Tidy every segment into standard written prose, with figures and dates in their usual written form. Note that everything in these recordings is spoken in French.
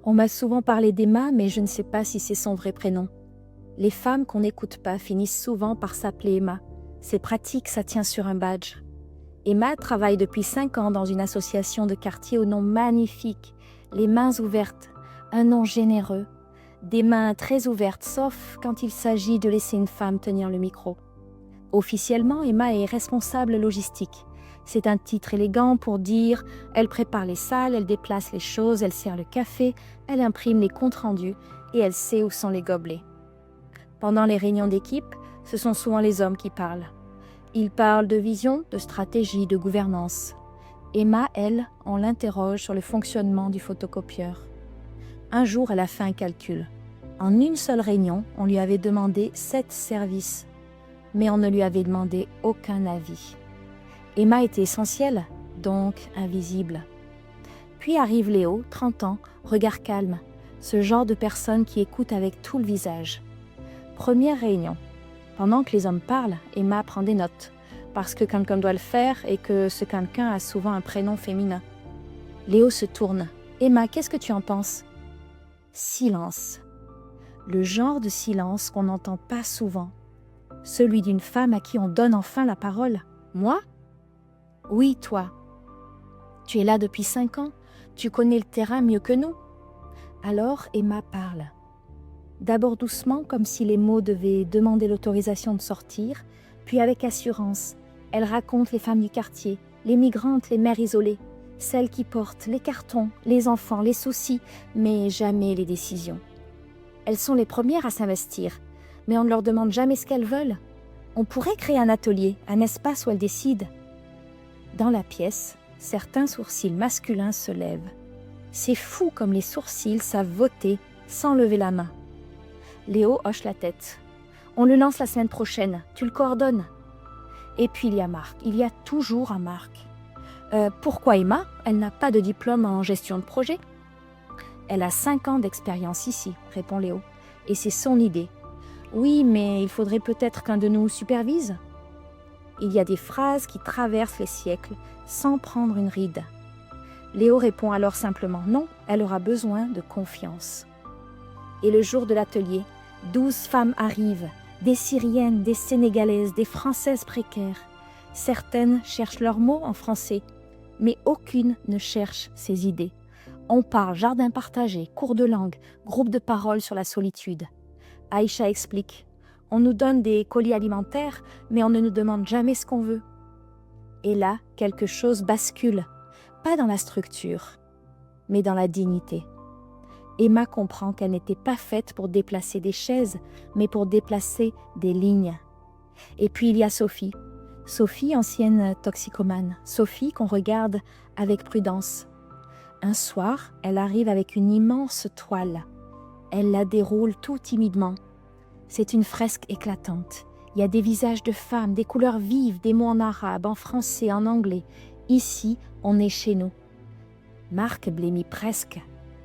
On m'a souvent parlé d'Emma, mais je ne sais pas si c'est son vrai prénom. Les femmes qu'on n'écoute pas finissent souvent par s'appeler Emma. C'est pratique, ça tient sur un badge. Emma travaille depuis 5 ans dans une association de quartier au nom magnifique, les mains ouvertes, un nom généreux. Des mains très ouvertes, sauf quand il s'agit de laisser une femme tenir le micro. Officiellement, Emma est responsable logistique. C'est un titre élégant pour dire elle prépare les salles, elle déplace les choses, elle sert le café, elle imprime les comptes rendus et elle sait où sont les gobelets. Pendant les réunions d'équipe, ce sont souvent les hommes qui parlent. Ils parlent de vision, de stratégie, de gouvernance. Emma, elle, on l'interroge sur le fonctionnement du photocopieur. Un jour, elle a fait un calcul. En une seule réunion, on lui avait demandé 7 services, mais on ne lui avait demandé aucun avis. Emma était essentielle, donc invisible. Puis arrive Léo, 30 ans, regard calme, ce genre de personne qui écoute avec tout le visage. Première réunion. Pendant que les hommes parlent, Emma prend des notes, parce que quelqu'un doit le faire et que ce quelqu'un a souvent un prénom féminin. Léo se tourne. « Emma, qu'est-ce que tu en penses ?» Silence. Le genre de silence qu'on n'entend pas souvent. Celui d'une femme à qui on donne enfin la parole. « Moi ?» ?»« Oui, toi. Tu es là depuis 5 ans. Tu connais le terrain mieux que nous. » Alors Emma parle. D'abord doucement, comme si les mots devaient demander l'autorisation de sortir, puis avec assurance, elle raconte les femmes du quartier, les migrantes, les mères isolées, celles qui portent les cartons, les enfants, les soucis, mais jamais les décisions. Elles sont les premières à s'investir, mais on ne leur demande jamais ce qu'elles veulent. On pourrait créer un atelier, un espace où elles décident. Dans la pièce, certains sourcils masculins se lèvent. C'est fou comme les sourcils savent voter sans lever la main. Léo hoche la tête. On le lance la semaine prochaine, tu le coordonnes. Et puis il y a Marc, il y a toujours un Marc. Pourquoi Emma? Elle n'a pas de diplôme en gestion de projet. Elle a 5 ans d'expérience ici, répond Léo. Et c'est son idée. Oui, mais il faudrait peut-être qu'un de nous supervise. Il y a des phrases qui traversent les siècles sans prendre une ride. Léo répond alors simplement non, elle aura besoin de confiance. Et le jour de l'atelier, 12 femmes arrivent, des Syriennes, des Sénégalaises, des Françaises précaires. Certaines cherchent leurs mots en français, mais aucune ne cherche ses idées. On parle jardin partagé, cours de langue, groupe de parole sur la solitude. Aïcha explique, on nous donne des colis alimentaires, mais on ne nous demande jamais ce qu'on veut. Et là, quelque chose bascule, pas dans la structure, mais dans la dignité. Emma comprend qu'elle n'était pas faite pour déplacer des chaises, mais pour déplacer des lignes. Et puis il y a Sophie. Sophie, ancienne toxicomane. Sophie qu'on regarde avec prudence. Un soir, elle arrive avec une immense toile. Elle la déroule tout timidement. C'est une fresque éclatante. Il y a des visages de femmes, des couleurs vives, des mots en arabe, en français, en anglais. Ici, on est chez nous. Marc blêmit presque.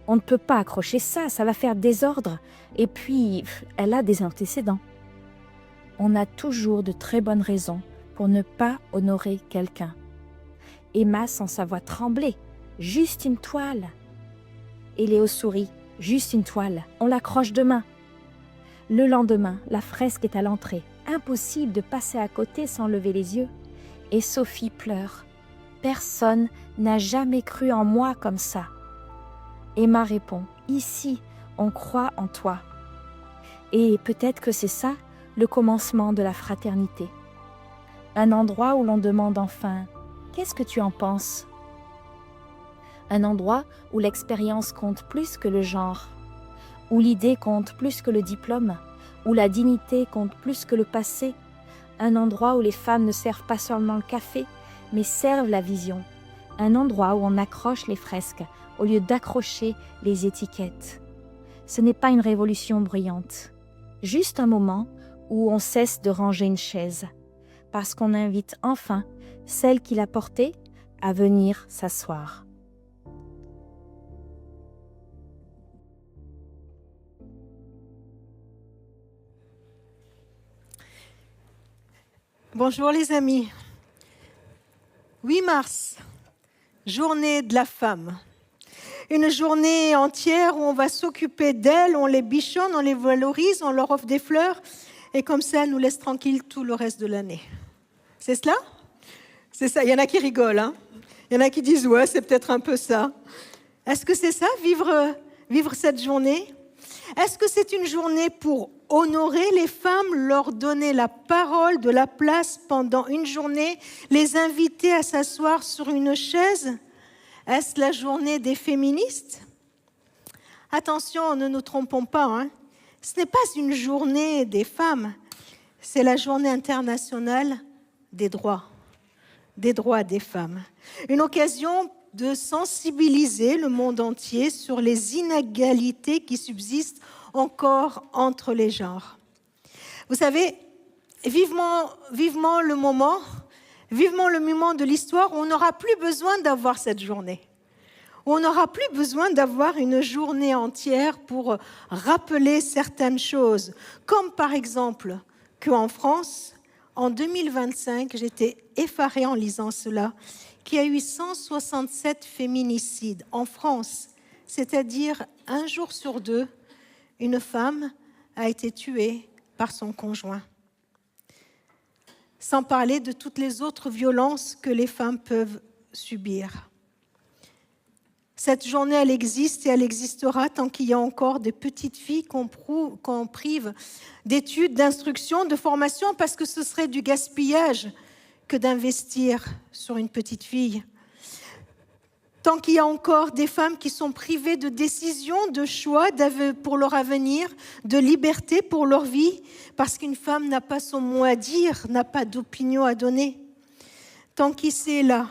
On ne peut pas accrocher ça, ça va faire désordre. Et puis, elle a des antécédents. On a toujours de très bonnes raisons pour ne pas honorer quelqu'un. Emma sent sa voix trembler. Juste une toile. Et Léo sourit. Juste une toile. On l'accroche demain. Le lendemain, la fresque est à l'entrée. Impossible de passer à côté sans lever les yeux. Et Sophie pleure. Personne n'a jamais cru en moi comme ça. Emma répond, ici, on croit en toi. Et peut-être que c'est ça, le commencement de la fraternité. Un endroit où l'on demande enfin, qu'est-ce que tu en penses? Un endroit où l'expérience compte plus que le genre, où l'idée compte plus que le diplôme, où la dignité compte plus que le passé. Un endroit où les femmes ne servent pas seulement le café, mais servent la vision. Un endroit où on accroche les fresques, au lieu d'accrocher les étiquettes. Ce n'est pas une révolution bruyante, juste un moment où on cesse de ranger une chaise, parce qu'on invite enfin celle qui l'a portée à venir s'asseoir. Bonjour les amis. 8 mars, journée de la femme. Une journée entière où on va s'occuper d'elles, on les bichonne, on les valorise, on leur offre des fleurs, et comme ça, elles nous laissent tranquilles tout le reste de l'année. C'est cela ? C'est ça. Il y en a qui rigolent, hein. Il y en a qui disent, ouais, c'est peut-être un peu ça. Est-ce que c'est ça, vivre cette journée ? Est-ce que c'est une journée pour honorer les femmes, leur donner la parole, de la place pendant une journée, les inviter à s'asseoir sur une chaise ? Est-ce la journée des féministes ? Attention, ne nous trompons pas, hein. Ce n'est pas une journée des femmes, c'est la journée internationale des droits des femmes. Une occasion de sensibiliser le monde entier sur les inégalités qui subsistent encore entre les genres. Vous savez, vivement le moment de l'histoire où on n'aura plus besoin d'avoir cette journée. Où on n'aura plus besoin d'avoir une journée entière pour rappeler certaines choses. Comme par exemple qu'en France, en 2025, j'étais effarée en lisant cela, qu'il y a eu 167 féminicides en France. C'est-à-dire, un jour sur deux, une femme a été tuée par son conjoint. Sans parler de toutes les autres violences que les femmes peuvent subir. Cette journée, elle existe et elle existera tant qu'il y a encore des petites filles qu'on prive d'études, d'instruction, de formation, parce que ce serait du gaspillage que d'investir sur une petite fille. Tant qu'il y a encore des femmes qui sont privées de décisions, de choix pour leur avenir, de liberté pour leur vie, parce qu'une femme n'a pas son mot à dire, n'a pas d'opinion à donner. Tant qu'ici et là,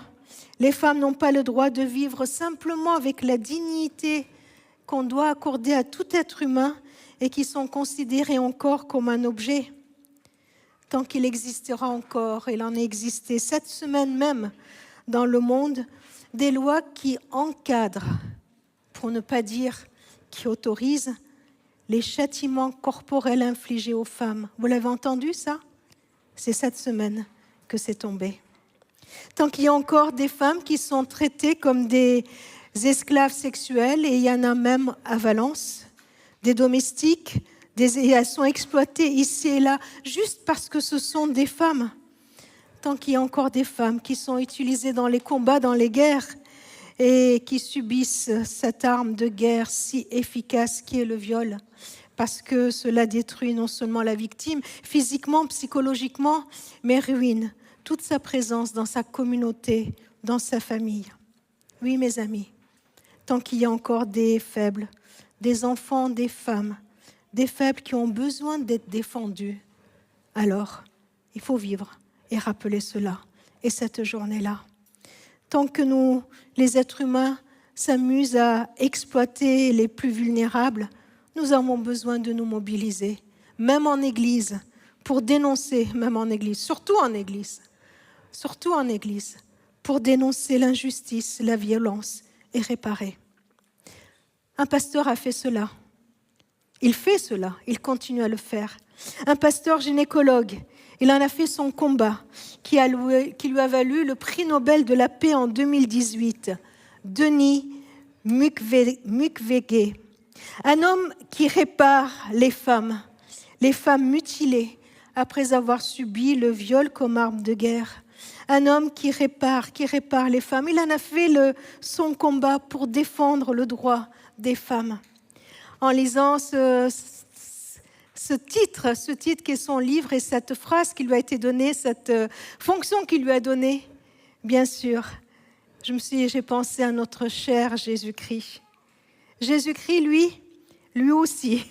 les femmes n'ont pas le droit de vivre simplement avec la dignité qu'on doit accorder à tout être humain et qui sont considérées encore comme un objet. Tant qu'il existera encore, il en a existé cette semaine même dans le monde, des lois qui encadrent, pour ne pas dire qui autorisent, les châtiments corporels infligés aux femmes. Vous l'avez entendu ça ? C'est cette semaine que c'est tombé. Tant qu'il y a encore des femmes qui sont traitées comme des esclaves sexuels, et il y en a même à Valence, des domestiques, et elles sont exploitées ici et là, juste parce que ce sont des femmes. Tant qu'il y a encore des femmes qui sont utilisées dans les combats, dans les guerres, et qui subissent cette arme de guerre si efficace qui est le viol, parce que cela détruit non seulement la victime, physiquement, psychologiquement, mais ruine toute sa présence dans sa communauté, dans sa famille. Oui, mes amis, tant qu'il y a encore des faibles, des enfants, des femmes, des faibles qui ont besoin d'être défendus, alors il faut vivre et rappeler cela, et cette journée-là. Tant que nous, les êtres humains, s'amusent à exploiter les plus vulnérables, nous avons besoin de nous mobiliser, même en Église, pour dénoncer, même en Église, surtout en Église, pour dénoncer l'injustice, la violence et réparer. Un pasteur a fait cela. Il fait cela, il continue à le faire. Un pasteur gynécologue, il en a fait son combat, qui lui a valu le prix Nobel de la paix en 2018, Denis Mukwege. Un homme qui répare les femmes mutilées après avoir subi le viol comme arme de guerre. Un homme qui répare les femmes. Il en a fait son combat pour défendre le droit des femmes. En lisant ce titre qui est son livre et cette phrase qui lui a été donnée, cette fonction qu'il lui a donnée, bien sûr, j'ai pensé à notre cher Jésus-Christ. Jésus-Christ, lui aussi,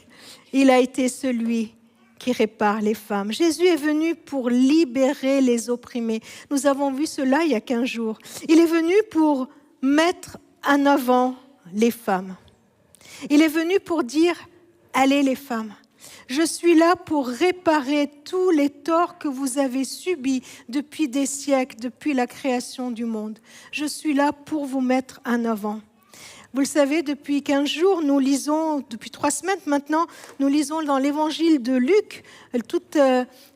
il a été celui qui répare les femmes. Jésus est venu pour libérer les opprimés. Nous avons vu cela il y a 15 jours. Il est venu pour mettre en avant les femmes. Il est venu pour dire, allez les femmes, je suis là pour réparer tous les torts que vous avez subis depuis des siècles, depuis la création du monde. Je suis là pour vous mettre en avant. Vous le savez, depuis 15 jours, nous lisons, depuis 3 semaines maintenant, nous lisons dans l'évangile de Luc,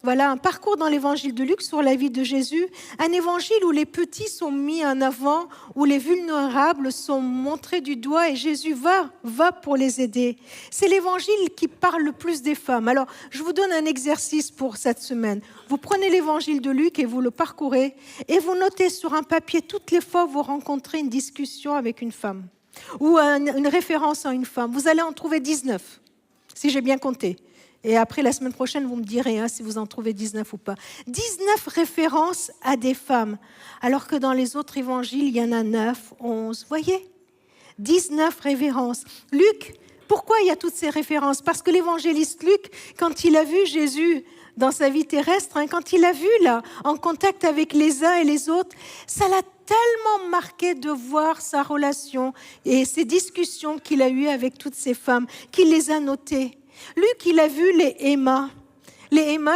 voilà un parcours dans l'évangile de Luc sur la vie de Jésus, un évangile où les petits sont mis en avant, où les vulnérables sont montrés du doigt et Jésus va pour les aider. C'est l'évangile qui parle le plus des femmes. Alors, je vous donne un exercice pour cette semaine. Vous prenez l'évangile de Luc et vous le parcourez et vous notez sur un papier toutes les fois où vous rencontrez une discussion avec une femme ou une référence à une femme. Vous allez en trouver 19, si j'ai bien compté. Et après, la semaine prochaine, vous me direz si vous en trouvez 19 ou pas. 19 références à des femmes, alors que dans les autres évangiles, il y en a 9, 11. Voyez, 19 références. Luc, pourquoi il y a toutes ces références? Parce que l'évangéliste Luc, quand il a vu Jésus dans sa vie terrestre, quand il l'a vu là, en contact avec les uns et les autres, ça l'a tellement marqué de voir sa relation et ces discussions qu'il a eues avec toutes ces femmes, qu'il les a notées. Luc, il a vu les Emma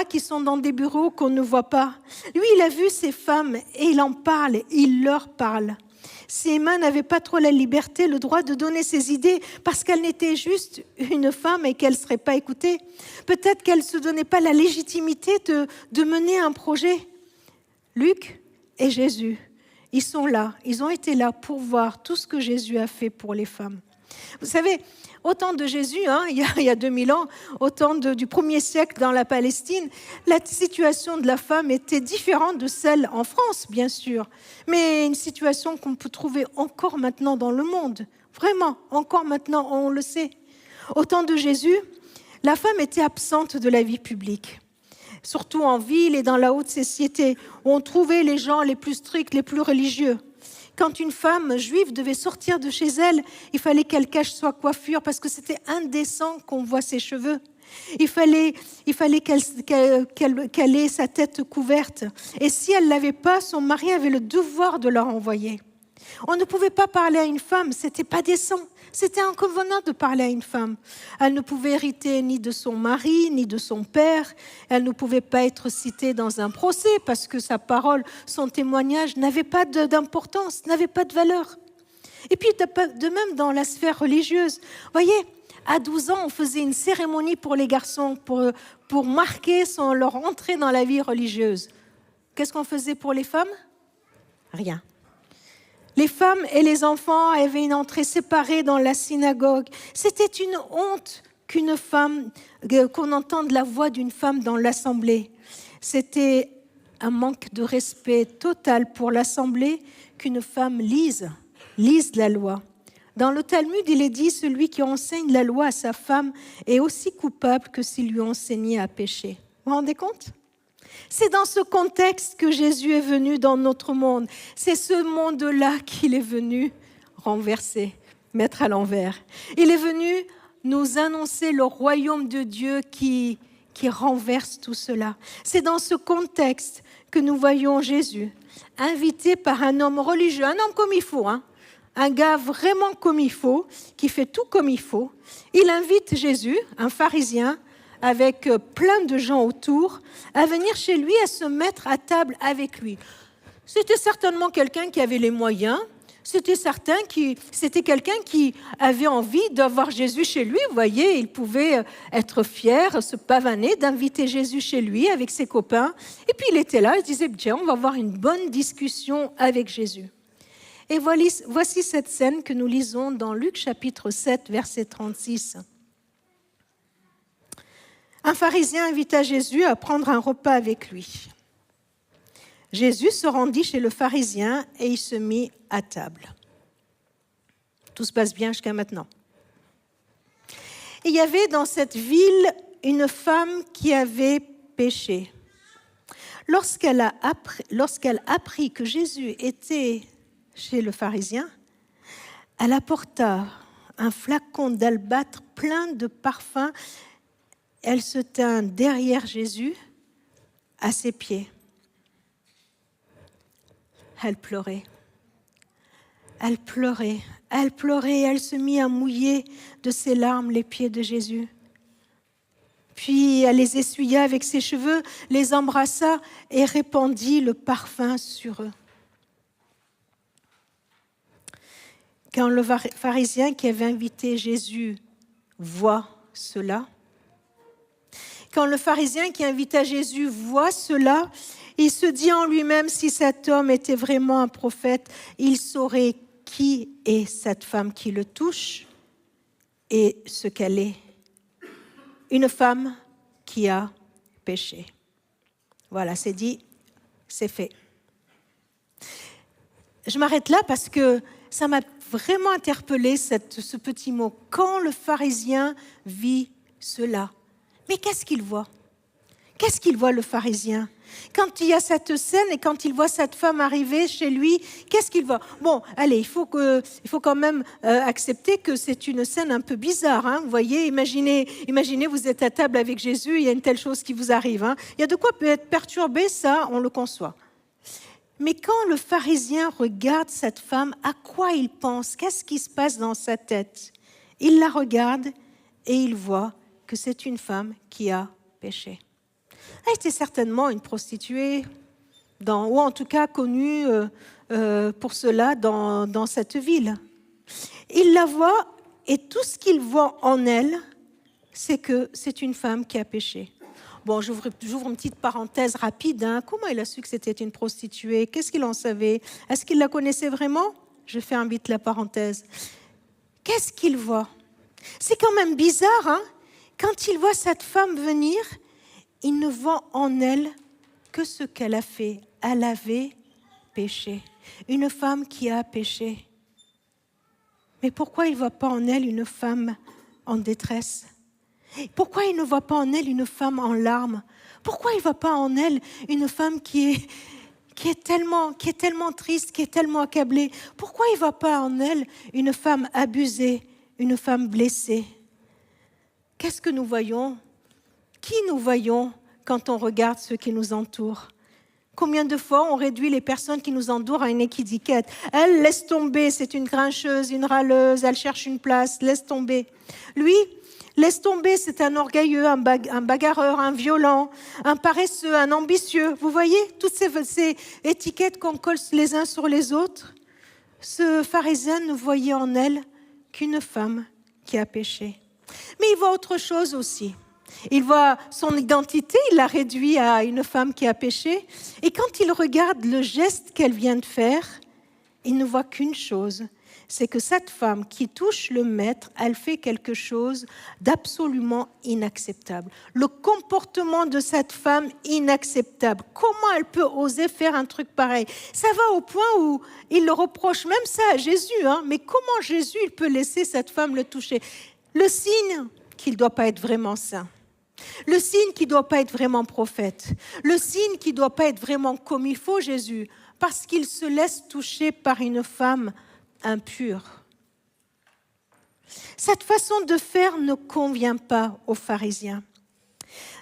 qui sont dans des bureaux qu'on ne voit pas. Lui, il a vu ces femmes et il en parle, il leur parle. Ces Emma n'avaient pas trop la liberté, le droit de donner ses idées parce qu'elle n'était juste une femme et qu'elle ne serait pas écoutée. Peut-être qu'elle ne se donnait pas la légitimité de mener un projet. Luc et Jésus, ils sont là, ils ont été là pour voir tout ce que Jésus a fait pour les femmes. Vous savez, au temps de Jésus, il y a 2000 ans, au temps du 1er siècle dans la Palestine, la situation de la femme était différente de celle en France, bien sûr, mais une situation qu'on peut trouver encore maintenant dans le monde. Vraiment, encore maintenant, on le sait. Au temps de Jésus, la femme était absente de la vie publique, surtout en ville et dans la haute société, où on trouvait les gens les plus stricts, les plus religieux. Quand une femme juive devait sortir de chez elle, il fallait qu'elle cache sa coiffure parce que c'était indécent qu'on voie ses cheveux. Il fallait qu'elle ait sa tête couverte. Et si elle ne l'avait pas, son mari avait le devoir de la renvoyer. On ne pouvait pas parler à une femme, ce n'était pas décent. C'était inconvenant de parler à une femme. Elle ne pouvait hériter ni de son mari, ni de son père. Elle ne pouvait pas être citée dans un procès parce que sa parole, son témoignage n'avait pas d'importance, n'avait pas de valeur. Et puis de même dans la sphère religieuse. Voyez, à 12 ans, on faisait une cérémonie pour les garçons pour marquer leur entrée dans la vie religieuse. Qu'est-ce qu'on faisait pour les femmes? Rien. Les femmes et les enfants avaient une entrée séparée dans la synagogue. C'était une honte qu'on entende la voix d'une femme dans l'assemblée. C'était un manque de respect total pour l'assemblée qu'une femme lise la loi. Dans le Talmud, il est dit « Celui qui enseigne la loi à sa femme est aussi coupable que s'il lui enseignait à pécher ». Vous vous rendez compte ? C'est dans ce contexte que Jésus est venu dans notre monde. C'est ce monde-là qu'il est venu renverser, mettre à l'envers. Il est venu nous annoncer le royaume de Dieu qui renverse tout cela. C'est dans ce contexte que nous voyons Jésus, invité par un homme religieux, un homme comme il faut, un gars vraiment comme il faut, qui fait tout comme il faut. Il invite Jésus, un pharisien, avec plein de gens autour, à venir chez lui, à se mettre à table avec lui. C'était certainement quelqu'un qui avait les moyens, c'était quelqu'un qui avait envie d'avoir Jésus chez lui. Vous voyez, il pouvait être fier, se pavaner, d'inviter Jésus chez lui avec ses copains. Et puis il était là, il disait, tiens, on va avoir une bonne discussion avec Jésus. Et voici cette scène que nous lisons dans Luc chapitre 7, verset 36. Un pharisien invita Jésus à prendre un repas avec lui. Jésus se rendit chez le pharisien et il se mit à table. Tout se passe bien jusqu'à maintenant. Et il y avait dans cette ville une femme qui avait péché. Lorsqu'elle apprit que Jésus était chez le pharisien, elle apporta un flacon d'albâtre plein de parfums. Elle se tint derrière Jésus, à ses pieds. Elle pleurait. Elle pleurait. Elle pleurait. Elle se mit à mouiller de ses larmes les pieds de Jésus. Puis elle les essuya avec ses cheveux, les embrassa et répandit le parfum sur eux. Quand le pharisien qui avait invité Jésus voit cela, quand le pharisien qui invita Jésus voit cela, il se dit en lui-même, si cet homme était vraiment un prophète, il saurait qui est cette femme qui le touche et ce qu'elle est. Une femme qui a péché. Voilà, c'est dit, c'est fait. Je m'arrête là parce que ça m'a vraiment interpellé ce petit mot. Quand le pharisien vit cela, mais qu'est-ce qu'il voit? Qu'est-ce qu'il voit le pharisien? Quand il y a cette scène et quand il voit cette femme arriver chez lui, qu'est-ce qu'il voit? Bon, allez, il faut quand même accepter que c'est une scène un peu bizarre. Hein, vous voyez, imaginez, vous êtes à table avec Jésus, il y a une telle chose qui vous arrive. Hein. Il y a de quoi peut être perturbé, ça, on le conçoit. Mais quand le pharisien regarde cette femme, à quoi il pense? Qu'est-ce qui se passe dans sa tête? Il la regarde et il voit que c'est une femme qui a péché. Elle était certainement une prostituée, ou en tout cas connue pour cela dans cette ville. Il la voit et tout ce qu'il voit en elle, c'est que c'est une femme qui a péché. Bon, j'ouvre une petite parenthèse rapide. Hein. Comment il a su que c'était une prostituée? Qu'est-ce qu'il en savait? Est-ce qu'il la connaissait vraiment? Je fais un vite la parenthèse. Qu'est-ce qu'il voit? C'est quand même bizarre, hein? Quand il voit cette femme venir, il ne voit en elle que ce qu'elle a fait. Elle avait péché. Une femme qui a péché. Mais pourquoi il ne voit pas en elle une femme en détresse? Pourquoi il ne voit pas en elle une femme en larmes? Pourquoi il ne voit pas en elle une femme qui est tellement triste, qui est tellement accablée? Pourquoi il ne voit pas en elle une femme abusée, une femme blessée? Qu'est-ce que nous voyons? Qui nous voyons quand on regarde ceux qui nous entourent? Combien de fois on réduit les personnes qui nous entourent à une étiquette? Elle, laisse tomber, c'est une grincheuse, une râleuse, elle cherche une place, laisse tomber. Lui, laisse tomber, c'est un orgueilleux, un bagarreur, un violent, un paresseux, un ambitieux. Vous voyez toutes ces étiquettes qu'on colle les uns sur les autres? Ce pharisien ne voyait en elle qu'une femme qui a péché. Mais il voit autre chose aussi. Il voit son identité, il l'a réduit à une femme qui a péché. Et quand il regarde le geste qu'elle vient de faire, il ne voit qu'une chose, c'est que cette femme qui touche le maître, elle fait quelque chose d'absolument inacceptable. Le comportement de cette femme, inacceptable. Comment elle peut oser faire un truc pareil? Ça va au point où il le reproche même ça à Jésus. Hein? Mais comment Jésus il peut laisser cette femme le toucher? Le signe qu'il ne doit pas être vraiment saint. Le signe qu'il ne doit pas être vraiment prophète. Le signe qu'il ne doit pas être vraiment comme il faut, Jésus, parce qu'il se laisse toucher par une femme impure. Cette façon de faire ne convient pas aux pharisiens.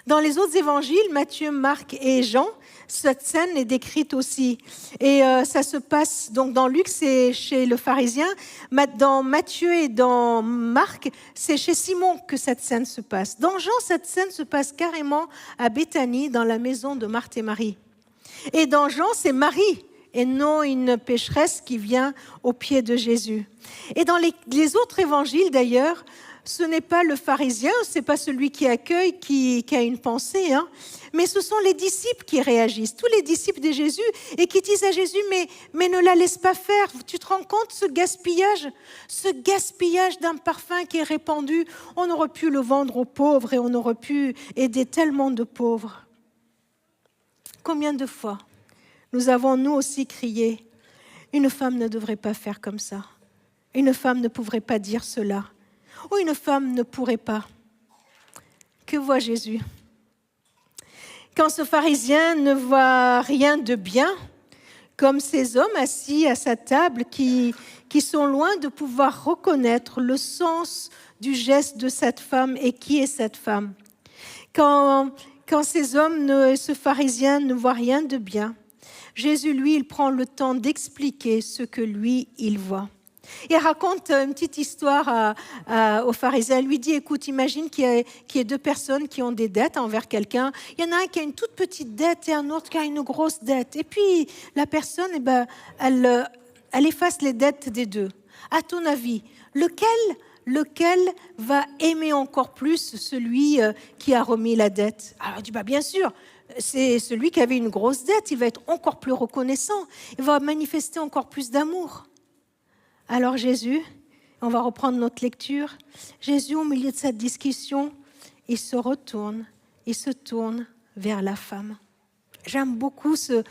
Dans les autres évangiles, Matthieu, Marc et Jean, cette scène est décrite aussi. Et ça se passe, donc dans Luc, c'est chez le pharisien. Dans Matthieu et dans Marc, c'est chez Simon que cette scène se passe. Dans Jean, cette scène se passe carrément à Béthanie, dans la maison de Marthe et Marie. Et dans Jean, c'est Marie, et non une pécheresse qui vient aux pieds de Jésus. Et dans les autres évangiles, d'ailleurs, ce n'est pas le pharisien, ce n'est pas celui qui accueille, qui a une pensée, hein, mais ce sont les disciples qui réagissent, tous les disciples de Jésus, et qui disent à Jésus, mais ne la laisse pas faire, tu te rends compte ce gaspillage d'un parfum qui est répandu, on aurait pu le vendre aux pauvres et on aurait pu aider tellement de pauvres. Combien de fois nous avons nous aussi crié, une femme ne devrait pas faire comme ça, une femme ne pourrait pas dire cela, ou une femme ne pourrait pas. Que voit Jésus? Quand ce pharisien ne voit rien de bien, comme ces hommes assis à sa table qui sont loin de pouvoir reconnaître le sens du geste de cette femme et qui est cette femme. Quand ces hommes, ce pharisien ne voit rien de bien, Jésus, lui, il prend le temps d'expliquer ce que lui, il voit. Il raconte une petite histoire aux pharisiens. Il lui dit, écoute, imagine qu'il y ait deux personnes qui ont des dettes envers quelqu'un. Il y en a un qui a une toute petite dette et un autre qui a une grosse dette. Et puis, la personne, elle efface les dettes des deux. À ton avis, lequel va aimer encore plus celui qui a remis la dette? Alors il dit, bien sûr, c'est celui qui avait une grosse dette, il va être encore plus reconnaissant, il va manifester encore plus d'amour. Alors Jésus, on va reprendre notre lecture, Jésus au milieu de cette discussion, il se tourne vers la femme. J'aime beaucoup ce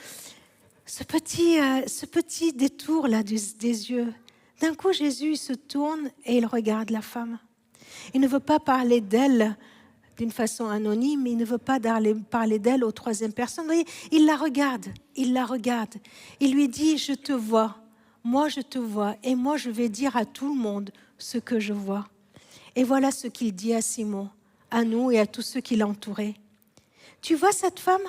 petit détour-là des yeux. D'un coup, Jésus se tourne et il regarde la femme. Il ne veut pas parler d'elle d'une façon anonyme, il ne veut pas parler d'elle aux troisième personne. Vous voyez, il la regarde. Il lui dit, je te vois, moi je te vois, et moi je vais dire à tout le monde ce que je vois. Et voilà ce qu'il dit à Simon, à nous et à tous ceux qui l'entouraient. Tu vois cette femme ?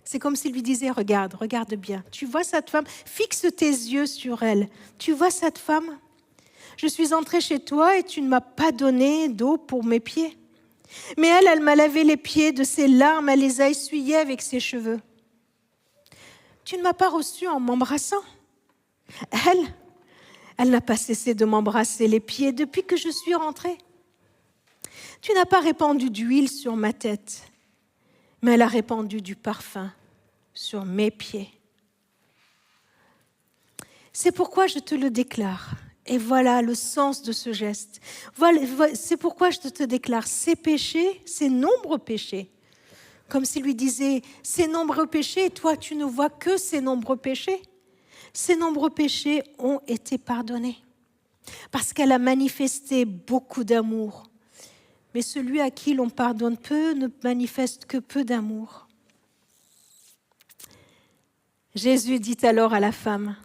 C'est comme s'il lui disait, regarde bien. Tu vois cette femme ? Fixe tes yeux sur elle. Tu vois cette femme ? Je suis entrée chez toi et tu ne m'as pas donné d'eau pour mes pieds. Mais elle m'a lavé les pieds de ses larmes, elle les a essuyés avec ses cheveux. Tu ne m'as pas reçue en m'embrassant. Elle n'a pas cessé de m'embrasser les pieds depuis que je suis rentrée. Tu n'as pas répandu d'huile sur ma tête, mais elle a répandu du parfum sur mes pieds. C'est pourquoi je te le déclare. Et voilà le sens de ce geste. C'est pourquoi je te déclare ces péchés, ces nombreux péchés. Comme s'il lui disait, ces nombreux péchés, et toi tu ne vois que ces nombreux péchés. Ces nombreux péchés ont été pardonnés. Parce qu'elle a manifesté beaucoup d'amour. Mais celui à qui l'on pardonne peu ne manifeste que peu d'amour. Jésus dit alors à la femme,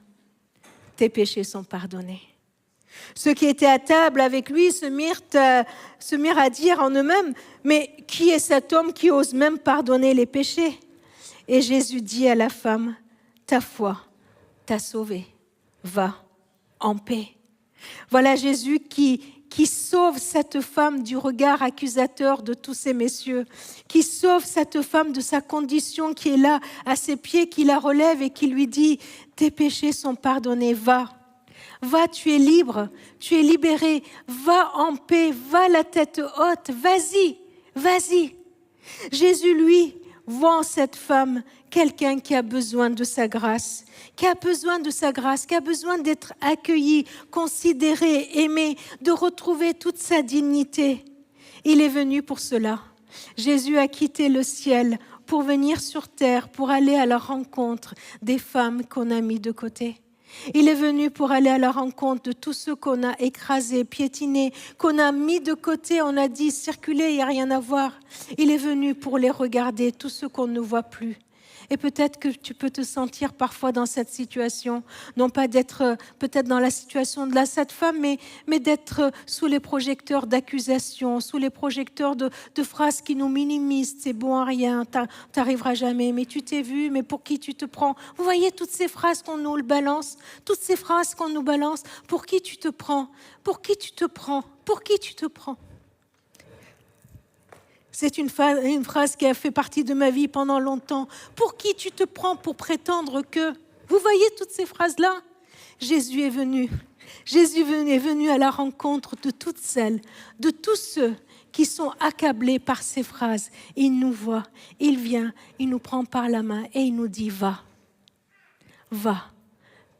tes péchés sont pardonnés. Ceux qui étaient à table avec lui se mirent à dire en eux-mêmes, mais qui est cet homme qui ose même pardonner les péchés ? Et Jésus dit à la femme, ta foi t'a sauvée, va en paix. Voilà Jésus qui sauve cette femme du regard accusateur de tous ces messieurs, qui sauve cette femme de sa condition qui est là à ses pieds, qui la relève et qui lui dit « Tes péchés sont pardonnés, va, tu es libre, tu es libéré, va en paix, va la tête haute, vas-y. » Jésus, lui, voit en cette femme quelqu'un qui a besoin de sa grâce, qui a besoin d'être accueilli, considéré, aimé, de retrouver toute sa dignité. Il est venu pour cela. Jésus a quitté le ciel pour venir sur terre, pour aller à la rencontre des femmes qu'on a mis de côté. Il est venu pour aller à la rencontre de tous ceux qu'on a écrasés, piétinés, qu'on a mis de côté, on a dit circuler, il n'y a rien à voir. Il est venu pour les regarder, tous ceux qu'on ne voit plus. Et peut-être que tu peux te sentir parfois dans cette situation, non pas d'être peut-être dans la situation de cette femme, mais d'être sous les projecteurs d'accusation, sous les projecteurs de phrases qui nous minimisent. C'est bon à rien, t'arriveras jamais, mais tu t'es vu, mais pour qui tu te prends ? Vous voyez toutes ces phrases qu'on nous balance, pour qui tu te prends ? Pour qui tu te prends ? C'est une phrase qui a fait partie de ma vie pendant longtemps. Pour qui tu te prends pour prétendre que... Vous voyez toutes ces phrases-là ? Jésus est venu à la rencontre de toutes celles, de tous ceux qui sont accablés par ces phrases. Il nous voit, il vient, il nous prend par la main et il nous dit, va,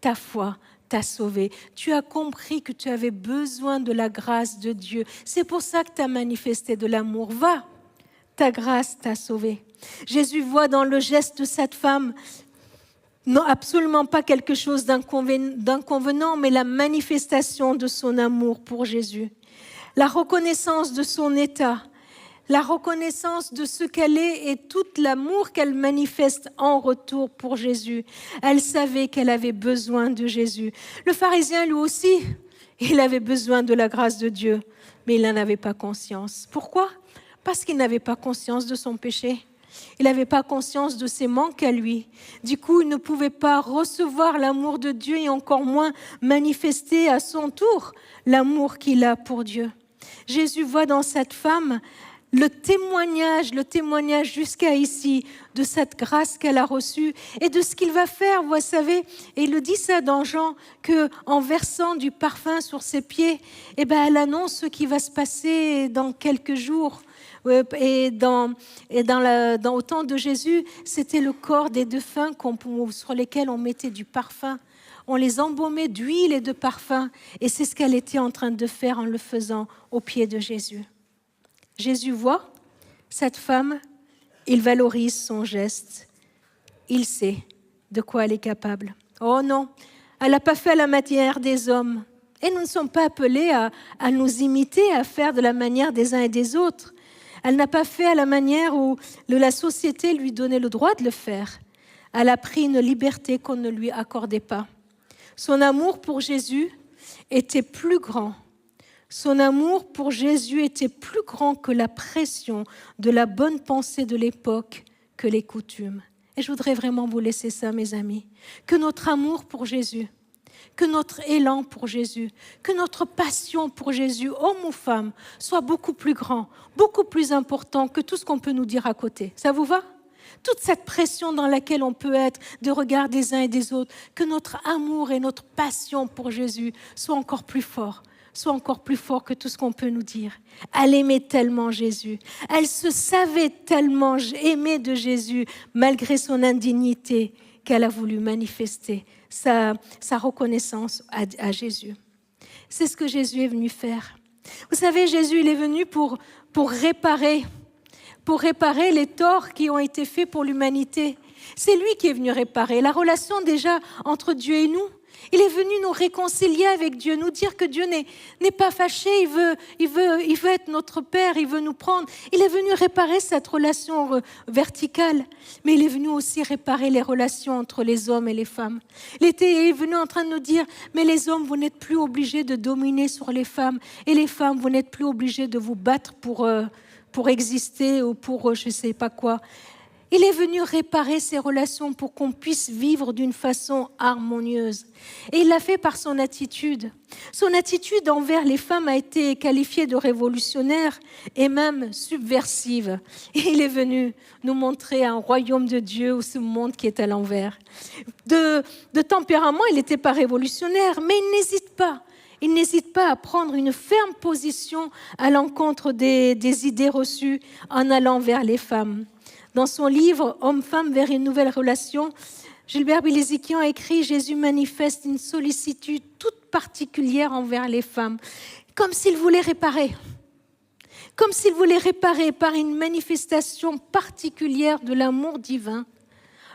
ta foi t'a sauvé. Tu as compris que tu avais besoin de la grâce de Dieu. C'est pour ça que tu as manifesté de l'amour. Va. Ta grâce t'a sauvé. Jésus voit dans le geste de cette femme, non, absolument pas quelque chose d'inconvenant, mais la manifestation de son amour pour Jésus. La reconnaissance de son état, la reconnaissance de ce qu'elle est et tout l'amour qu'elle manifeste en retour pour Jésus. Elle savait qu'elle avait besoin de Jésus. Le pharisien, lui aussi, il avait besoin de la grâce de Dieu, mais il n'en avait pas conscience. Pourquoi ? Parce qu'il n'avait pas conscience de son péché. Il n'avait pas conscience de ses manques à lui. Du coup, il ne pouvait pas recevoir l'amour de Dieu et encore moins manifester à son tour l'amour qu'il a pour Dieu. Jésus voit dans cette femme le témoignage jusqu'à ici de cette grâce qu'elle a reçue et de ce qu'il va faire, vous savez. Et il le dit ça dans Jean, qu'en versant du parfum sur ses pieds, elle annonce ce qui va se passer dans quelques jours. Et au temps de Jésus, c'était le corps des défunts sur lesquels on mettait du parfum. On les embaumait d'huile et de parfum. Et c'est ce qu'elle était en train de faire en le faisant aux pieds de Jésus. Jésus voit cette femme, il valorise son geste. Il sait de quoi elle est capable. Oh non, elle n'a pas fait à la manière des hommes. Et nous ne sommes pas appelés à nous imiter, à faire de la manière des uns et des autres. Elle n'a pas fait à la manière où la société lui donnait le droit de le faire. Elle a pris une liberté qu'on ne lui accordait pas. Son amour pour Jésus était plus grand. Son amour pour Jésus était plus grand que la pression de la bonne pensée de l'époque, que les coutumes. Et je voudrais vraiment vous laisser ça, mes amis. Que notre amour pour Jésus, que notre élan pour Jésus, que notre passion pour Jésus, homme ou femme, soit beaucoup plus grand, beaucoup plus important que tout ce qu'on peut nous dire à côté. Ça vous va ? Toute cette pression dans laquelle on peut être de regard des uns et des autres, que notre amour et notre passion pour Jésus soient encore plus forts que tout ce qu'on peut nous dire. Elle aimait tellement Jésus. Elle se savait tellement aimée de Jésus, malgré son indignité, qu'elle a voulu manifester sa reconnaissance à Jésus. C'est ce que Jésus est venu faire. Vous savez, Jésus, il est venu pour réparer les torts qui ont été faits pour l'humanité. C'est lui qui est venu réparer la relation déjà entre Dieu et nous. Il est venu nous réconcilier avec Dieu, nous dire que Dieu n'est pas fâché, il veut être notre Père, il veut nous prendre. Il est venu réparer cette relation verticale, mais il est venu aussi réparer les relations entre les hommes et les femmes. Il est venu en train de nous dire, mais les hommes, vous n'êtes plus obligés de dominer sur les femmes, et les femmes, vous n'êtes plus obligés de vous battre pour exister ou pour je ne sais pas quoi. Il est venu réparer ces relations pour qu'on puisse vivre d'une façon harmonieuse. Et il l'a fait par son attitude. Son attitude envers les femmes a été qualifiée de révolutionnaire et même subversive. Et il est venu nous montrer un royaume de Dieu ou ce monde qui est à l'envers. De tempérament, il n'était pas révolutionnaire, mais il n'hésite pas. Il n'hésite pas à prendre une ferme position à l'encontre des idées reçues en allant vers les femmes. Dans son livre « Homme-femme vers une nouvelle relation », Gilbert Biléziquian a écrit « Jésus manifeste une sollicitude toute particulière envers les femmes, comme s'il voulait réparer. Comme s'il voulait réparer par une manifestation particulière de l'amour divin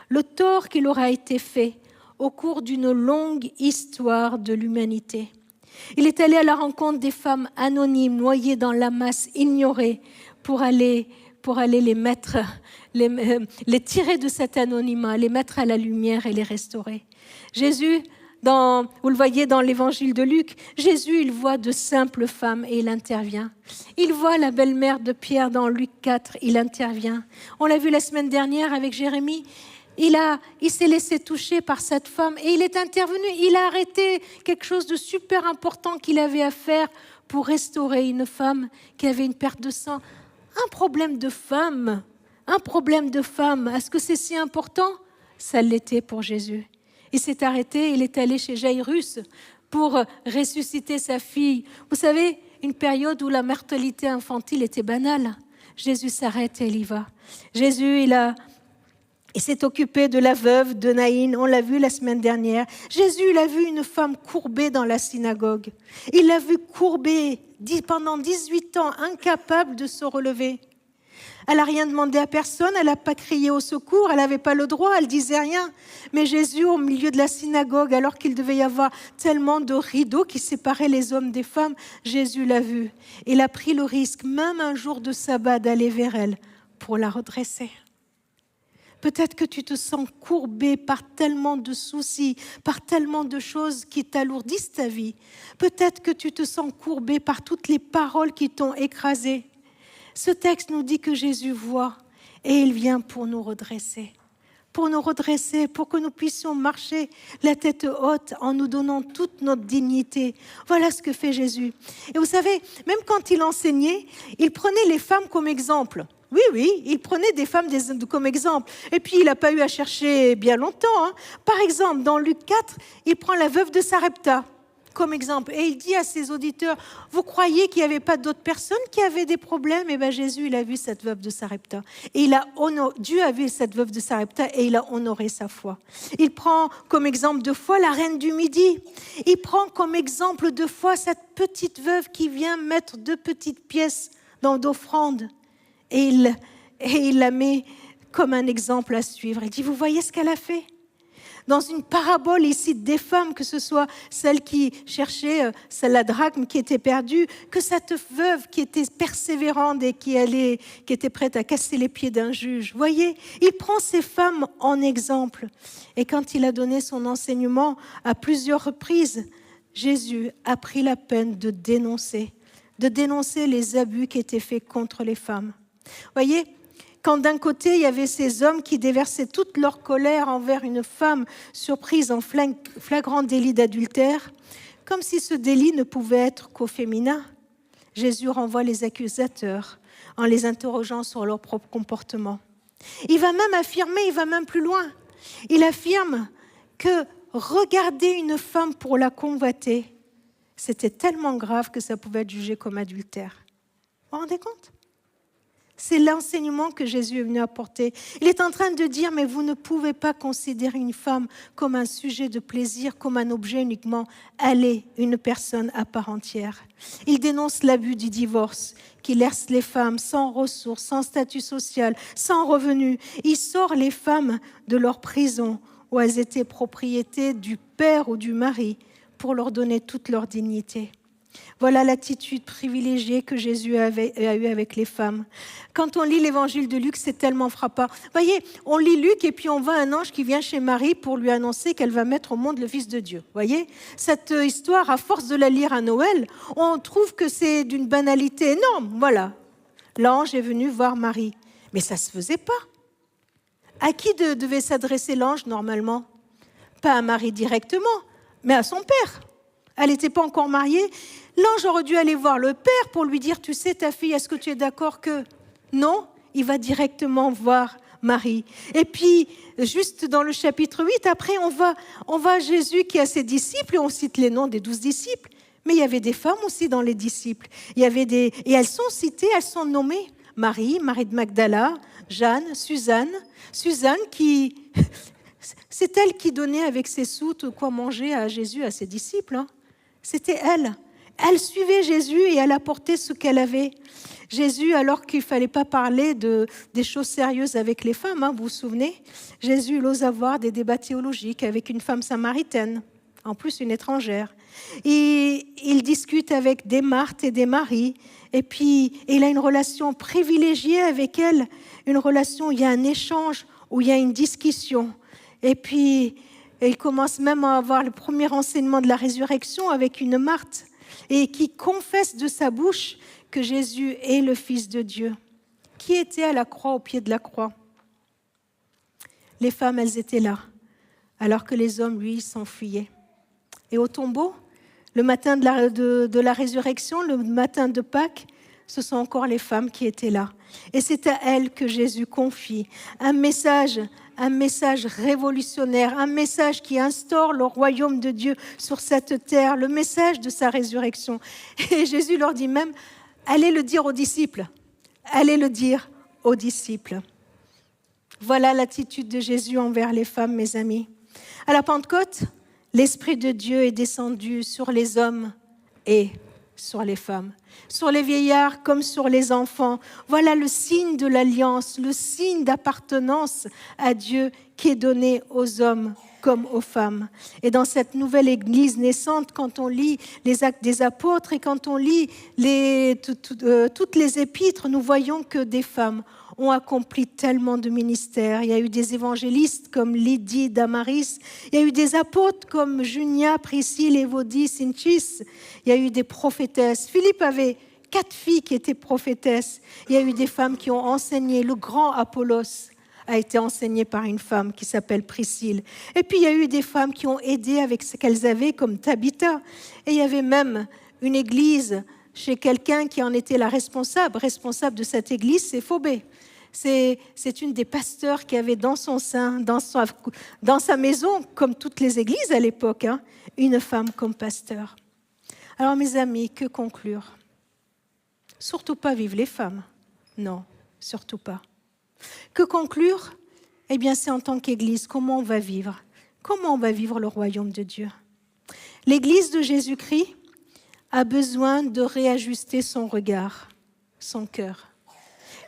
le tort qu'il aura été fait au cours d'une longue histoire de l'humanité. Il est allé à la rencontre des femmes anonymes, noyées dans la masse, ignorées, pour aller les tirer de cet anonymat, les mettre à la lumière et les restaurer. Jésus, vous le voyez dans l'évangile de Luc, Jésus, il voit de simples femmes et il intervient. Il voit la belle-mère de Pierre dans Luc 4, il intervient. On l'a vu la semaine dernière avec Jérémie, il s'est laissé toucher par cette femme et il est intervenu, il a arrêté quelque chose de super important qu'il avait à faire pour restaurer une femme qui avait une perte de sang. Un problème de femme, est-ce que c'est si important ? Ça l'était pour Jésus. Il s'est arrêté, il est allé chez Jairus pour ressusciter sa fille. Vous savez, une période où la mortalité infantile était banale. Jésus s'arrête et il y va. Jésus, il s'est occupé de la veuve de Naïn, on l'a vu la semaine dernière. Jésus, il a vu une femme courbée dans la synagogue. Il l'a vue courbée pendant 18 ans, incapable de se relever. Elle n'a rien demandé à personne, elle n'a pas crié au secours, elle n'avait pas le droit, elle ne disait rien. Mais Jésus, au milieu de la synagogue, alors qu'il devait y avoir tellement de rideaux qui séparaient les hommes des femmes, Jésus l'a vue. Il a pris le risque, même un jour de sabbat, d'aller vers elle pour la redresser. Peut-être que tu te sens courbé par tellement de soucis, par tellement de choses qui t'alourdissent ta vie. Peut-être que tu te sens courbé par toutes les paroles qui t'ont écrasé. Ce texte nous dit que Jésus voit et il vient pour nous redresser, pour nous redresser, pour que nous puissions marcher la tête haute en nous donnant toute notre dignité. Voilà ce que fait Jésus. Et vous savez, même quand il enseignait, il prenait les femmes comme exemple. Oui, il prenait des femmes comme exemple. Et puis, il n'a pas eu à chercher bien longtemps. Par exemple, dans Luc 4, il prend la veuve de Sarepta comme exemple. Et il dit à ses auditeurs, vous croyez qu'il n'y avait pas d'autres personnes qui avaient des problèmes? Eh bien, Jésus, il a vu cette veuve de Sarepta. Et Dieu a vu cette veuve de Sarepta et il a honoré sa foi. Il prend comme exemple de foi la reine du Midi. Il prend comme exemple de foi cette petite veuve qui vient mettre 2 petites pièces dans d'offrande. Et il la met comme un exemple à suivre. Il dit, vous voyez ce qu'elle a fait? Dans une parabole, il cite des femmes, que ce soit celle qui cherchait la drachme qui était perdue, que cette veuve qui était persévérante et qui était prête à casser les pieds d'un juge. Vous voyez, il prend ces femmes en exemple. Et quand il a donné son enseignement à plusieurs reprises, Jésus a pris la peine de dénoncer les abus qui étaient faits contre les femmes. Vous voyez, quand d'un côté, il y avait ces hommes qui déversaient toute leur colère envers une femme surprise en flagrant délit d'adultère, comme si ce délit ne pouvait être qu'au féminin, Jésus renvoie les accusateurs en les interrogeant sur leur propre comportement. Il va même affirmer, il va même plus loin. Il affirme que regarder une femme pour la convoiter, c'était tellement grave que ça pouvait être jugé comme adultère. Vous vous rendez compte ? C'est l'enseignement que Jésus est venu apporter. Il est en train de dire, mais vous ne pouvez pas considérer une femme comme un sujet de plaisir, comme un objet uniquement. Elle est une personne à part entière. Il dénonce l'abus du divorce qui laisse les femmes sans ressources, sans statut social, sans revenus. Il sort les femmes de leur prison où elles étaient propriété du père ou du mari pour leur donner toute leur dignité. Voilà l'attitude privilégiée que Jésus a eue avec les femmes. Quand on lit l'évangile de Luc, c'est tellement frappant. Vous voyez, on lit Luc et puis on voit un ange qui vient chez Marie pour lui annoncer qu'elle va mettre au monde le Fils de Dieu. Vous voyez, cette histoire, à force de la lire à Noël, on trouve que c'est d'une banalité énorme. Voilà, l'ange est venu voir Marie. Mais ça ne se faisait pas. À qui devait s'adresser l'ange normalement? Pas à Marie directement, mais à son père. Elle n'était pas encore mariée. L'ange aurait dû aller voir le père pour lui dire, tu sais, ta fille, est-ce que tu es d'accord que... Non, il va directement voir Marie. Et puis, juste dans le chapitre 8, après, on voit Jésus qui a ses disciples, et on cite les noms des 12 disciples. Mais il y avait des femmes aussi dans les disciples. Et elles sont citées, elles sont nommées. Marie, Marie de Magdala, Jeanne, Suzanne. Suzanne qui... C'est elle qui donnait avec ses sous quoi manger à Jésus, à ses disciples. C'était elle. Elle suivait Jésus et elle apportait ce qu'elle avait. Jésus, alors qu'il ne fallait pas parler des choses sérieuses avec les femmes, vous vous souvenez, Jésus il ose avoir des débats théologiques avec une femme samaritaine, en plus une étrangère. Et il discute avec des Marthe et des Marie. Et puis, il a une relation privilégiée avec elle, une relation où il y a un échange, où il y a une discussion. Et puis, il commence même à avoir le premier enseignement de la résurrection avec une Marthe et qui confesse de sa bouche que Jésus est le Fils de Dieu. Qui était à la croix, au pied de la croix? Les femmes, elles étaient là, alors que les hommes, lui, s'enfuyaient. Et au tombeau, le matin de la résurrection, le matin de Pâques, ce sont encore les femmes qui étaient là. Et c'est à elles que Jésus confie un message révolutionnaire, un message qui instaure le royaume de Dieu sur cette terre, le message de sa résurrection. Et Jésus leur dit même, allez le dire aux disciples, allez le dire aux disciples. Voilà l'attitude de Jésus envers les femmes, mes amis. À la Pentecôte, l'Esprit de Dieu est descendu sur les hommes et sur les femmes, sur les vieillards comme sur les enfants. Voilà le signe de l'alliance, le signe d'appartenance à Dieu qui est donné aux hommes comme aux femmes. Et dans cette nouvelle Église naissante, quand on lit les Actes des Apôtres et quand on lit toutes les épîtres, nous voyons que des femmes ont accompli tellement de ministères. Il y a eu des évangélistes comme Lydie, Damaris. Il y a eu des apôtres comme Junia, Priscille, Évodie, Synchis. Il y a eu des prophétesses. Philippe avait 4 filles qui étaient prophétesses. Il y a eu des femmes qui ont enseigné, le grand Apollos. a été enseigné par une femme qui s'appelle Priscille. Et puis il y a eu des femmes qui ont aidé avec ce qu'elles avaient, comme Tabitha. Et il y avait même une église chez quelqu'un qui en était la responsable de cette église, c'est Phobé. C'est une des pasteurs qui avait dans son sein, dans sa maison, comme toutes les églises à l'époque, une femme comme pasteur. Alors mes amis, que conclure? Surtout pas vivre les femmes. Non, surtout pas. Que conclure? Eh bien, c'est en tant qu'Église, comment on va vivre? Comment on va vivre le royaume de Dieu? L'Église de Jésus-Christ a besoin de réajuster son regard, son cœur.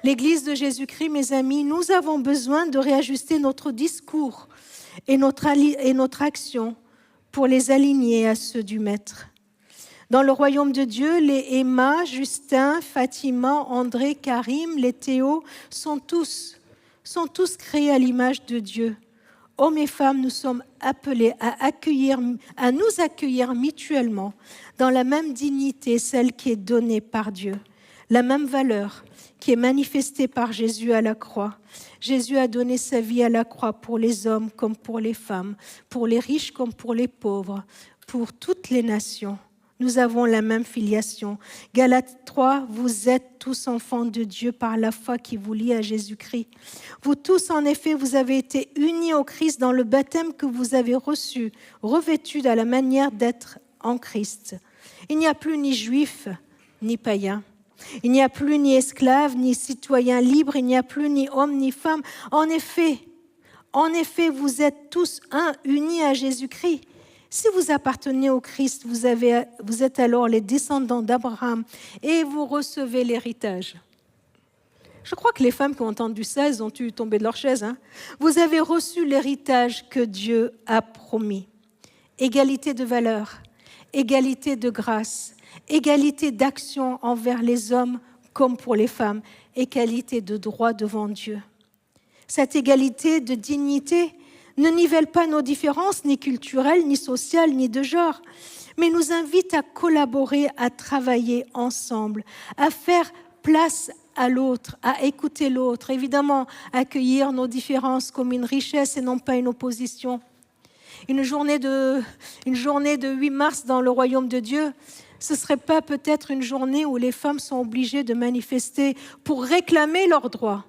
L'Église de Jésus-Christ, mes amis, nous avons besoin de réajuster notre discours et notre action pour les aligner à ceux du Maître. Dans le royaume de Dieu, les Emma, Justin, Fatima, André, Karim, les Théo sont tous créés à l'image de Dieu. Hommes et femmes, nous sommes appelés à nous accueillir mutuellement dans la même dignité, celle qui est donnée par Dieu, la même valeur qui est manifestée par Jésus à la croix. Jésus a donné sa vie à la croix pour les hommes comme pour les femmes, pour les riches comme pour les pauvres, pour toutes les nations. Nous avons la même filiation. Galates 3, vous êtes tous enfants de Dieu par la foi qui vous lie à Jésus-Christ. Vous tous, en effet, vous avez été unis au Christ dans le baptême que vous avez reçu, revêtus de la manière d'être en Christ. Il n'y a plus ni juif, ni païen. Il n'y a plus ni esclave, ni citoyen libre. Il n'y a plus ni homme, ni femme. En effet, vous êtes tous unis à Jésus-Christ. Si vous appartenez au Christ, vous êtes alors les descendants d'Abraham et vous recevez l'héritage. Je crois que les femmes qui ont entendu ça, elles ont dû tomber de leur chaise. Vous avez reçu l'héritage que Dieu a promis. Égalité de valeur, égalité de grâce, égalité d'action envers les hommes comme pour les femmes, égalité de droit devant Dieu. Cette égalité de dignité ne nivelle pas nos différences, ni culturelles, ni sociales, ni de genre, mais nous invite à collaborer, à travailler ensemble, à faire place à l'autre, à écouter l'autre, évidemment, accueillir nos différences comme une richesse et non pas une opposition. Une journée de 8 mars dans le royaume de Dieu, ce ne serait pas peut-être une journée où les femmes sont obligées de manifester pour réclamer leurs droits,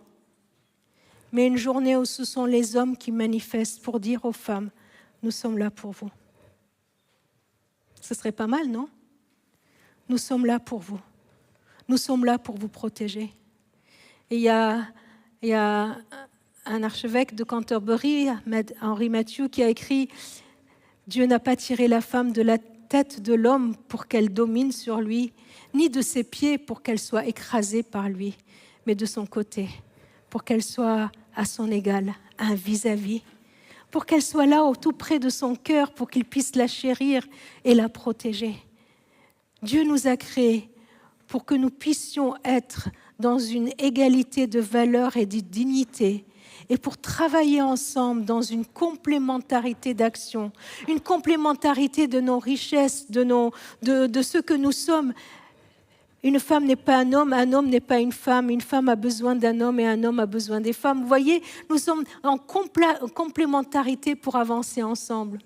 mais une journée où ce sont les hommes qui manifestent pour dire aux femmes, nous sommes là pour vous. Ce serait pas mal, non? Nous sommes là pour vous. Nous sommes là pour vous protéger. Et il y a un archevêque de Canterbury, Henri Matthew, qui a écrit « Dieu n'a pas tiré la femme de la tête de l'homme pour qu'elle domine sur lui, ni de ses pieds pour qu'elle soit écrasée par lui, mais de son côté, pour qu'elle soit à son égal, un vis-à-vis, pour qu'elle soit là, tout près de son cœur, pour qu'il puisse la chérir et la protéger. Dieu nous a créés pour que nous puissions être dans une égalité de valeur et de dignité, et pour travailler ensemble dans une complémentarité d'action, une complémentarité de nos richesses, de ce que nous sommes. Une femme n'est pas un homme n'est pas une femme a besoin d'un homme et un homme a besoin des femmes. Vous voyez, nous sommes en complémentarité pour avancer ensemble.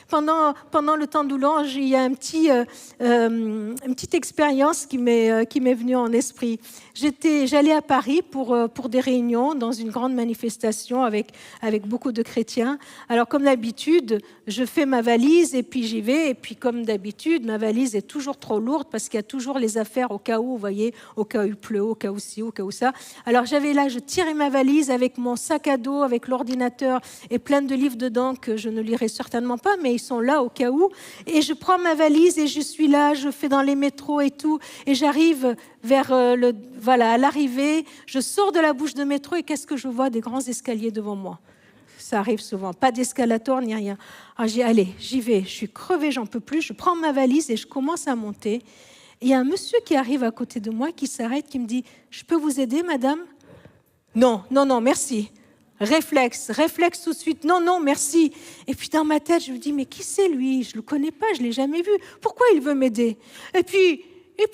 Pendant le temps de louange, il y a une petite expérience qui m'est venue en esprit. J'allais à Paris pour des réunions dans une grande manifestation avec beaucoup de chrétiens. Alors comme d'habitude, je fais ma valise et puis j'y vais. Et puis comme d'habitude, ma valise est toujours trop lourde parce qu'il y a toujours les affaires au cas où, vous voyez, au cas où il pleut, au cas où ci, au cas où ça. Alors je tirais ma valise avec mon sac à dos, avec l'ordinateur et plein de livres dedans que je ne lirai certainement pas, mais ils sont là au cas où. Et je prends ma valise et je suis là, je fais dans les métros et tout. Et j'arrive vers à l'arrivée, je sors de la bouche de métro et qu'est-ce que je vois? Des grands escaliers devant moi. Ça arrive souvent, pas d'escalator ni rien. Alors j'y vais, je suis crevée, j'en peux plus. Je prends ma valise et je commence à monter. Et il y a un monsieur qui arrive à côté de moi, qui s'arrête, qui me dit « Je peux vous aider, madame ?» Non, merci. Réflexe tout de suite. Non, merci. Et puis dans ma tête, je me dis, mais qui c'est lui? Je ne le connais pas, je ne l'ai jamais vu. Pourquoi il veut m'aider? Et puis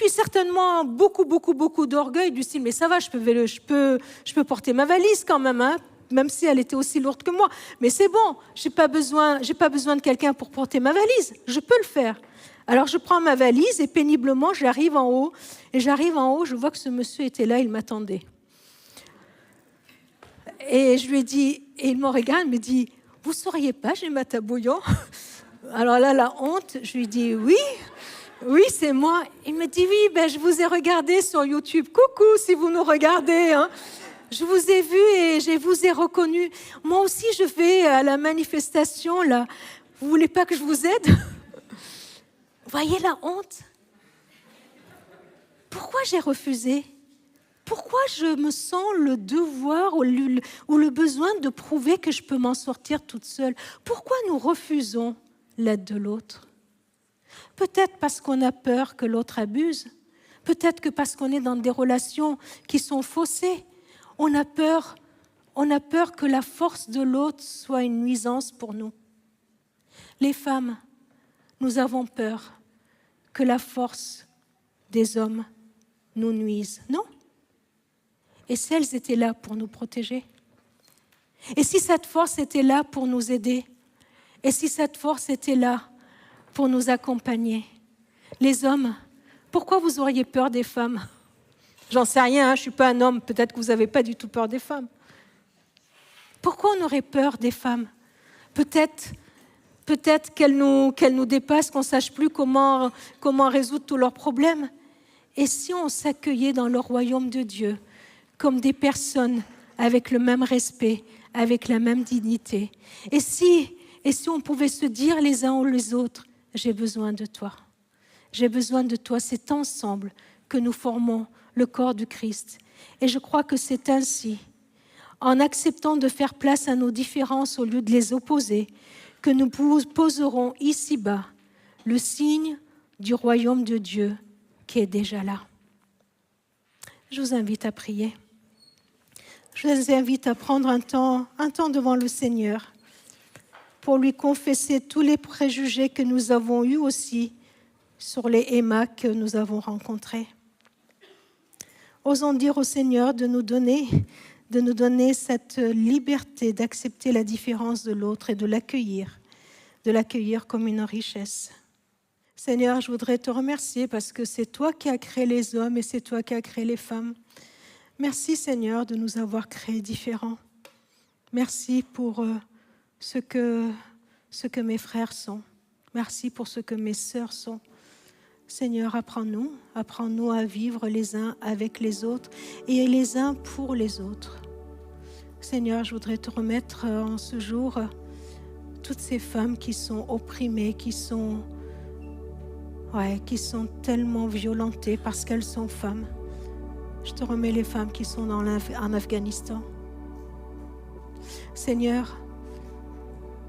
certainement beaucoup d'orgueil du style, mais ça va, je peux porter ma valise quand même. même si elle était aussi lourde que moi. Mais c'est bon, j'ai pas besoin de quelqu'un pour porter ma valise. Je peux le faire. Alors je prends ma valise et péniblement, j'arrive en haut. Et j'arrive en haut, je vois que ce monsieur était là, il m'attendait. Et je lui ai dit, et il me regarde, il me dit, vous ne sauriez pas, j'ai ma tabouillon. Alors là, la honte, je lui dis, oui, c'est moi. Il me dit, oui, je vous ai regardé sur YouTube. Coucou, si vous nous regardez, hein. Je vous ai vu et je vous ai reconnu. Moi aussi, je vais à la manifestation, là. Vous voulez pas que je vous aide? Voyez la honte? Pourquoi j'ai refusé? Pourquoi je me sens le devoir ou le besoin de prouver que je peux m'en sortir toute seule? Pourquoi nous refusons l'aide de l'autre? Peut-être parce qu'on a peur que l'autre abuse. Peut-être que parce qu'on est dans des relations qui sont faussées. On a peur que la force de l'autre soit une nuisance pour nous. Les femmes, nous avons peur que la force des hommes nous nuise, non? Et si elles étaient là pour nous protéger? Et si cette force était là pour nous aider? Et si cette force était là pour nous accompagner? Les hommes, pourquoi vous auriez peur des femmes? J'en sais rien, je ne suis pas un homme, peut-être que vous n'avez pas du tout peur des femmes. Pourquoi on aurait peur des femmes? Peut-être qu'elles nous dépassent, qu'on ne sache plus comment résoudre tous leurs problèmes. Et si on s'accueillait dans le royaume de Dieu comme des personnes avec le même respect, avec la même dignité? Et si on pouvait se dire les uns aux les autres, j'ai besoin de toi. J'ai besoin de toi. C'est ensemble que nous formons le corps du Christ. Et je crois que c'est ainsi, en acceptant de faire place à nos différences au lieu de les opposer, que nous poserons ici-bas le signe du royaume de Dieu qui est déjà là. Je vous invite à prier. Je vous invite à prendre un temps devant le Seigneur pour lui confesser tous les préjugés que nous avons eus aussi sur les Emma que nous avons rencontrés. Osons dire au Seigneur de nous donner cette liberté d'accepter la différence de l'autre et de l'accueillir comme une richesse. Seigneur, je voudrais te remercier parce que c'est toi qui as créé les hommes et c'est toi qui as créé les femmes. Merci Seigneur de nous avoir créés différents. Merci pour ce que mes frères sont. Merci pour ce que mes sœurs sont. Seigneur, apprends-nous à vivre les uns avec les autres et les uns pour les autres. Seigneur, je voudrais te remettre en ce jour toutes ces femmes qui sont opprimées, qui sont tellement violentées parce qu'elles sont femmes. Je te remets les femmes qui sont en Afghanistan. Seigneur,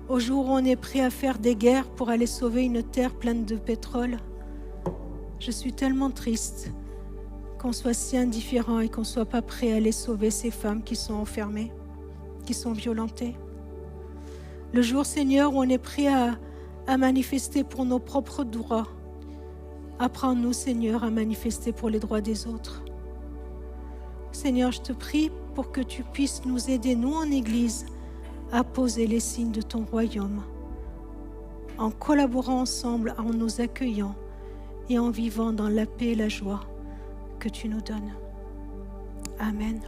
au jour où on est prêt à faire des guerres pour aller sauver une terre pleine de pétrole, je suis tellement triste qu'on soit si indifférent et qu'on ne soit pas prêt à aller sauver ces femmes qui sont enfermées, qui sont violentées. Le jour, Seigneur, où on est prêt à manifester pour nos propres droits, apprends-nous, Seigneur, à manifester pour les droits des autres. Seigneur, je te prie pour que tu puisses nous aider, nous en Église, à poser les signes de ton royaume, en collaborant ensemble, en nous accueillant et en vivant dans la paix et la joie que tu nous donnes. Amen.